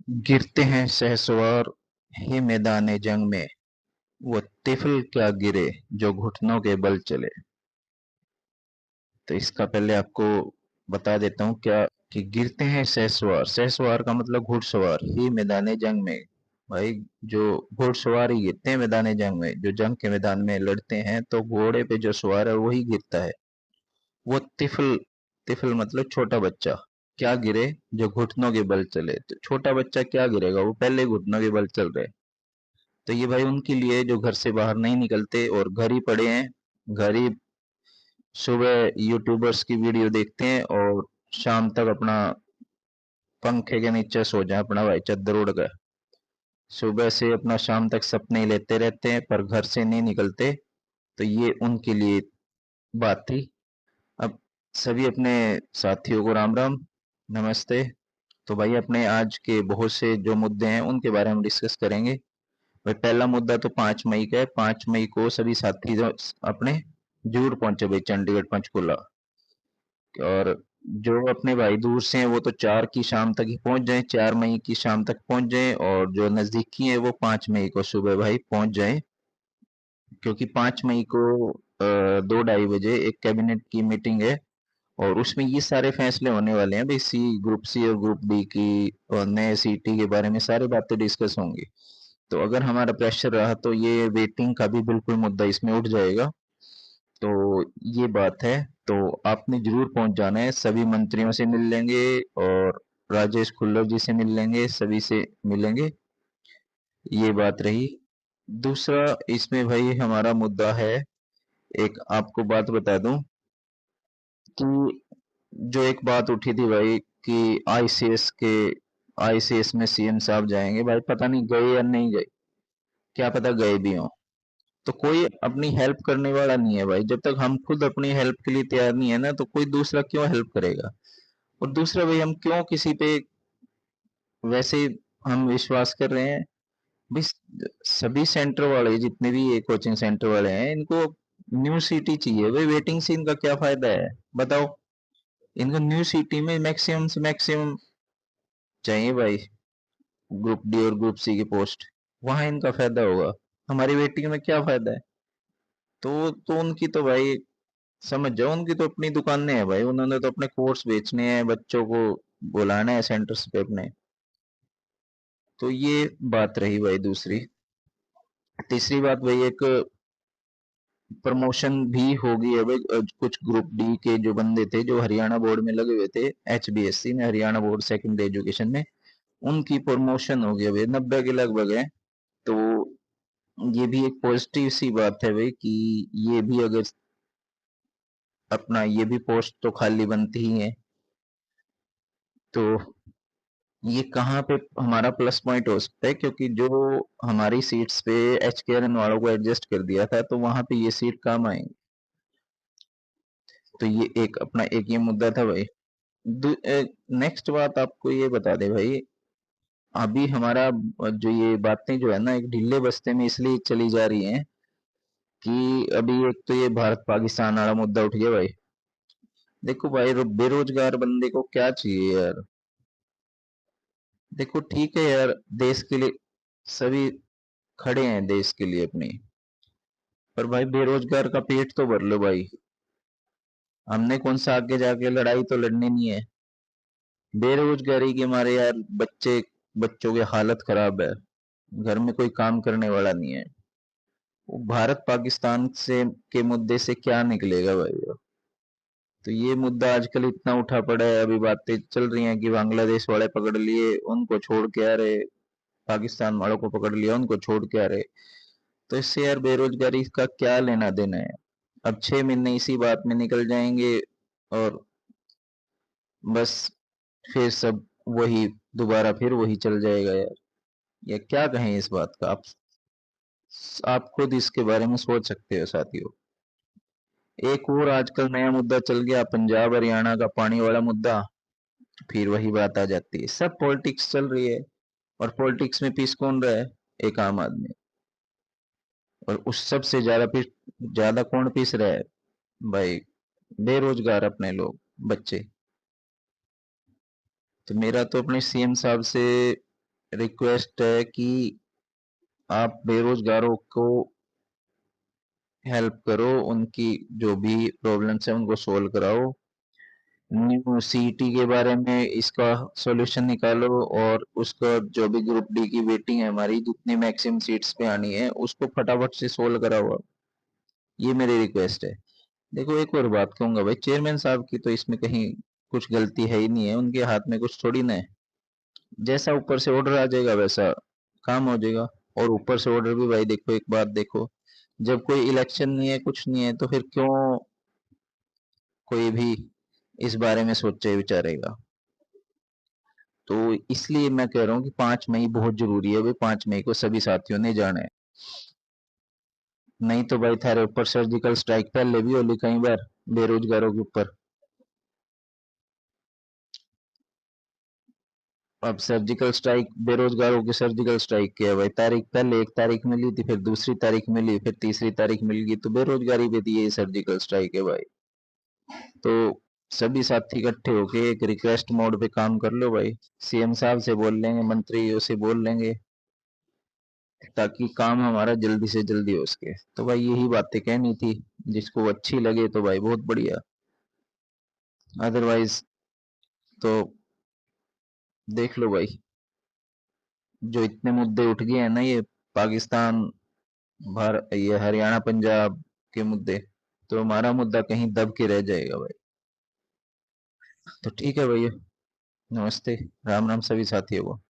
गिरते हैं शहसवार ही मैदान जंग में, वो तिफल क्या गिरे जो घुटनों के बल चले। तो इसका पहले आपको बता देता हूँ क्या कि गिरते हैं शहसवार, शहसवार का मतलब घुड़सवार ही मैदान जंग में। भाई जो घुड़सवार ही गिरते हैं मैदान जंग में, जो जंग के मैदान में लड़ते हैं तो घोड़े पे जो सवार है वही गिरता है। वो तिफल, तिफल मतलब छोटा बच्चा, क्या गिरे जो घुटनों के बल चले। तो छोटा बच्चा क्या गिरेगा, वो पहले घुटनों के बल चल रहे। तो ये भाई उनके लिए जो घर से बाहर नहीं निकलते और घर ही पड़े हैं, घर ही सुबह यूट्यूबर्स की वीडियो देखते हैं और शाम तक अपना पंखे के नीचे सो जाए अपना भाई चद्दर उड़ गए। सुबह से अपना शाम तक सपने ही लेते रहते हैं पर घर से नहीं निकलते। तो ये उनके लिए बात थी। अब सभी अपने साथियों को राम राम, नमस्ते। तो भाई अपने आज के बहुत से जो मुद्दे हैं उनके बारे में डिस्कस करेंगे। भाई पहला मुद्दा तो 5 मई का है। 5 मई को सभी साथी जो अपने जरूर पहुंचे भाई चंडीगढ़ पंचकुला। और जो अपने भाई दूर से हैं वो तो 4 की शाम तक ही पहुंच जाएं, 4 मई की शाम तक पहुंच जाएं। और जो नजदीकी है वो 5 मई को सुबह भाई पहुंच जाएं, क्योंकि 5 मई को 2-2:30 बजे एक कैबिनेट की मीटिंग है और उसमें ये सारे फैसले होने वाले हैं भाई, सी ग्रुप सी और ग्रुप डी की और नए सीटी के बारे में सारी बातें डिस्कस होंगी। तो अगर हमारा प्रेशर रहा तो ये वेटिंग का भी बिल्कुल मुद्दा इसमें उठ जाएगा। तो ये बात है। तो आपने जरूर पहुंच जाना है, सभी मंत्रियों से मिल लेंगे और राजेश खुल्लर जी से मिल लेंगे, सभी से मिलेंगे। ये बात रही। दूसरा इसमें भाई हमारा मुद्दा है, एक आपको बात बता दूं कि जो एक बात उठी थी भाई कि आईसीएस के, आईसीएस में सीएम साहब जाएंगे, भाई पता नहीं गए या नहीं गए, क्या पता गए भी हों। तो कोई अपनी हेल्प करने वाला नहीं है भाई, जब तक हम खुद अपनी हेल्प के लिए तैयार नहीं है ना तो कोई दूसरा क्यों हेल्प करेगा। और दूसरा भाई हम क्यों किसी पे वैसे हम विश्वास कर रहे हैं भाई। सभी सेंटर वाले जितने भी ये कोचिंग सेंटर वाले हैं इनको न्यू सिटी चाहिए भाई, वेटिंग से इनका क्या फायदा है बताओ। इनको न्यू सिटी में मैक्सिमम से मैक्सिमम चाहिए भाई, ग्रुप डी और ग्रुप सी की पोस्ट, वहां इनका फायदा होगा। हमारी वेटिंग में क्या फायदा है। तो उनकी तो भाई समझ जाओ, उनकी तो अपनी दुकानें हैं भाई, उन्होंने तो अपने कोर्स बेचने हैं, बच्चों को बुलाना है सेंटर्स पे अपने। तो ये बात रही भाई दूसरी। तीसरी बात भाई एक प्रमोशन भी होगी है भाई। कुछ ग्रुप डी के जो बंदे थे जो हरियाणा बोर्ड में लगे हुए थे, एचबीएससी में, हरियाणा बोर्ड सेकेंडरी एजुकेशन में, उनकी प्रमोशन हो गई भाई, 90 के लगभग है। तो ये भी एक पॉजिटिव सी बात है भाई कि ये भी अगर अपना ये भी पोस्ट तो खाली बनती ही है। तो ये कहाँ पे हमारा प्लस पॉइंट हो सकता है, क्योंकि जो हमारी सीट्स पे एचकेआरएन वालों को एडजस्ट कर दिया था तो वहां पे ये सीट काम आएंगी। तो ये एक अपना एक ये मुद्दा था भाई। नेक्स्ट बात आपको ये बता दे भाई, अभी हमारा जो ये बातें जो है ना एक ढीले बस्ते में इसलिए चली जा रही हैं कि अभी एक तो ये भारत पाकिस्तान वाला मुद्दा उठ गया भाई। देखो भाई बेरोजगार बंदे को क्या चाहिए यार। देखो ठीक है यार, देश के लिए सभी खड़े हैं देश के लिए अपनी, पर भाई बेरोजगार का पेट तो भर लो भाई। हमने कौन सा आगे जाके लड़ाई तो लड़नी नहीं है। बेरोजगारी के मारे यार बच्चे, बच्चों की हालत खराब है, घर में कोई काम करने वाला नहीं है। वो भारत पाकिस्तान से के मुद्दे से क्या निकलेगा भाई। तो ये मुद्दा आजकल इतना उठा पड़ा है, अभी बातें चल रही हैं कि बांग्लादेश वाले पकड़ लिए उनको छोड़ के आ रहे, पाकिस्तान वालों को पकड़ लिया उनको छोड़ के आ रहे। तो इससे यार बेरोजगारी का क्या लेना देना है। अब 6 महीने इसी बात में निकल जाएंगे और बस फिर सब वही दोबारा फिर वही चल जाएगा यार। या क्या कहें इस बात का आप खुद इसके बारे में सोच सकते हो साथियों। एक और आजकल नया मुद्दा चल गया, पंजाब हरियाणा का पानी वाला मुद्दा। फिर वही बात आ जाती है, सब पॉलिटिक्स चल रही है। और पॉलिटिक्स में पीस कौन रहा है, एक आम आदमी। और उस सबसे ज्यादा पीस, ज्यादा कौन पीस रहा है भाई, बेरोजगार अपने लोग, बच्चे। तो मेरा तो अपने सीएम साहब से रिक्वेस्ट है कि आप बेरोजगारों को हेल्प करो, उनकी जो भी प्रॉब्लम्स है उनको सोल्व कराओ। न्यू सीईटी के बारे में इसका सॉल्यूशन निकालो, और उसका जो भी ग्रुप डी की वेटिंग है हमारी, जितनी मैक्सिमम सीट्स पे आनी है उसको फटाफट से सोल्व कराओ। ये मेरी रिक्वेस्ट है। देखो एक और बात कहूंगा भाई, चेयरमैन साहब की तो इसमें कहीं कुछ गलती है ही नहीं है, उनके हाथ में कुछ थोड़ी ना है। जैसा ऊपर से ऑर्डर आ जाएगा वैसा काम हो जाएगा। और ऊपर से ऑर्डर भी भाई देखो, एक बात देखो, जब कोई इलेक्शन नहीं है, कुछ नहीं है, तो फिर क्यों कोई भी इस बारे में सोचे विचारेगा। तो इसलिए मैं कह रहा हूँ कि 5 मई बहुत जरूरी है भाई, 5 मई को सभी साथियों ने जाना है। नहीं तो भाई थारे ऊपर सर्जिकल स्ट्राइक पहले भी होली कई बार बेरोजगारों के ऊपर। अब सर्जिकल स्ट्राइक, बेरोजगारों की सर्जिकल स्ट्राइक किया है भाई, तारीख पहले 1 तारीख मिली थी, फिर दूसरी तारीख मिली, फिर तीसरी तारीख मिल गई, तो बेरोजगारी पे दी है सर्जिकल स्ट्राइक है भाई। तो सभी साथी इकट्ठे होके एक रिक्वेस्ट मोड पे काम कर लो भाई। सीएम साहब से बोल लेंगे, मंत्रियों से बोल लेंगे, ताकि काम हमारा जल्दी से जल्दी हो सके। तो भाई यही बातें कहनी थी, जिसको अच्छी लगे तो भाई बहुत बढ़िया, अदरवाइज तो देख लो भाई। जो इतने मुद्दे उठ गए हैं ना, ये पाकिस्तान, ये हरियाणा पंजाब के मुद्दे, तो हमारा मुद्दा कहीं दब के रह जाएगा भाई। तो ठीक है भैया, नमस्ते, राम राम सभी साथियों को।